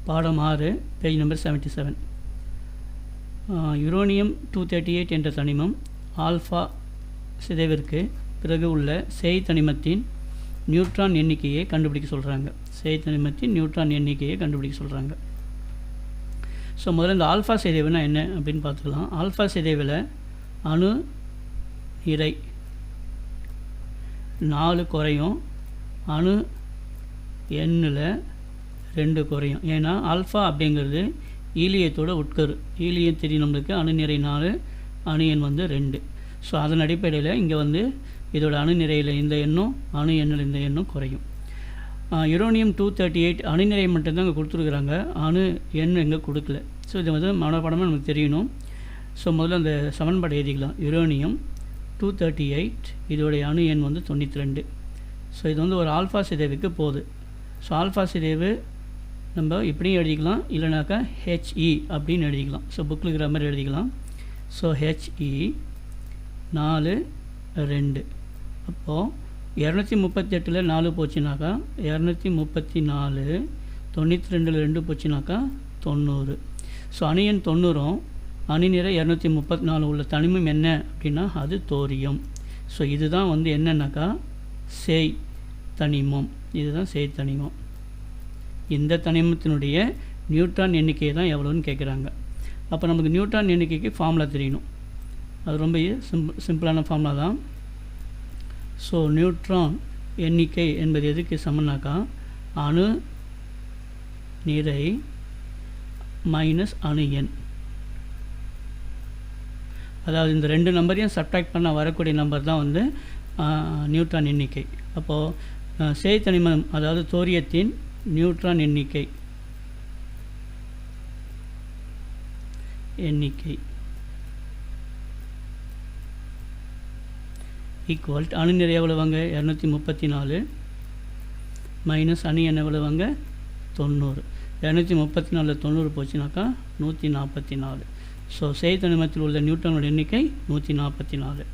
பாடம் 6 page number 77. Uranium 238 என்ற தனிமம் ஆல்ஃபா சிதைவிற்கு பிறகு உள்ள சேய் தனிமத்தின் நியூட்ரான் எண்ணிக்கையை கண்டுபிடிக்க சொல்கிறாங்க. சேய் தனிமத்தின் நியூட்ரான் எண்ணிக்கையை கண்டுபிடிக்க சொல்கிறாங்க. ஸோ முதல்ல இந்த ஆல்ஃபா சிதைவுனா என்ன அப்படின்னு பார்த்துக்கலாம். ஆல்ஃபா சிதைவில் அணு நிறை 4 குறையும், அணு எண்ணில் 2 குறையும். ஏன்னா ஆல்ஃபா அப்படிங்கிறது ஈலியத்தோட உட்கரு. ஈலியம் தெரியும் நம்மளுக்கு, அணு நிறை 4, அணு எண் 2. ஸோ அதன் அடிப்படையில் இங்கே இதோட அணு நிறையில் இந்த எண்ணும் அணு எண்ணில் இந்த எண்ணும் குறையும். யுரேனியம் 238 அணு நிறை மட்டும்தான் இங்கே கொடுத்துருக்குறாங்க, அணு எண் இங்கே கொடுக்கல. ஸோ இது மனப்பாடமாக நமக்கு தெரியணும். ஸோ முதல்ல அந்த சமன்பாடு எழுதிக்கலாம். யுரேனியம் 238 இதோடைய அணு எண் 92. ஸோ இது ஒரு ஆல்ஃபா சிதைவுக்கு போகுது. ஸோ ஆல்ஃபா சிதைவு நம்ம இப்படியும் எழுதிக்கலாம், இல்லைனாக்கா ஹெச்இ அப்படின்னு எழுதிக்கலாம். ஸோ புக்கில் இருக்கிற மாதிரி எழுதிக்கலாம். So HE 4 2. அப்போது 238 4 போச்சுனாக்கா 234, 92 2 போச்சுனாக்கா 90. ஸோ அணு எண் 90, அணு நிறை 234 உள்ள தனிமம் என்ன அப்படின்னா அது தோரியம். ஸோ இதுதான் என்னன்னாக்கா சேய் தனிமம். இதுதான் சேய் தனிமம். இந்த தனிமத்தினுடைய நியூட்ரான் எண்ணிக்கை தான் எவ்வளோன்னு கேட்குறாங்க. அப்போ நமக்கு நியூட்ரான் எண்ணிக்கைக்கு ஃபார்முலா தெரியணும். அது ரொம்ப சிம்பிளான ஃபார்முலா தான். ஸோ நியூட்ரான் எண்ணிக்கை என்பது எதுக்கு சமன்னாக்கா அணு நிறை மைனஸ் அணு எண். அதாவது இந்த 2 நம்பரையும் சப்ட்ராக்ட் பண்ண வரக்கூடிய நம்பர் தான் நியூட்ரான் எண்ணிக்கை. அப்போது சேய் தனிமம் அதாவது தோரியத்தின் நியூட்ரான் எண்ணிக்கை ஈக்குவல் அணு நிறை எவ்வளவுங்க 234 மைனஸ் அணு எண் எவ்வளவுங்க 90. 234 90 போச்சுனாக்கா 144. ஸோ சேய் தனிமத்தில் உள்ள நியூட்ரானோட எண்ணிக்கை 144.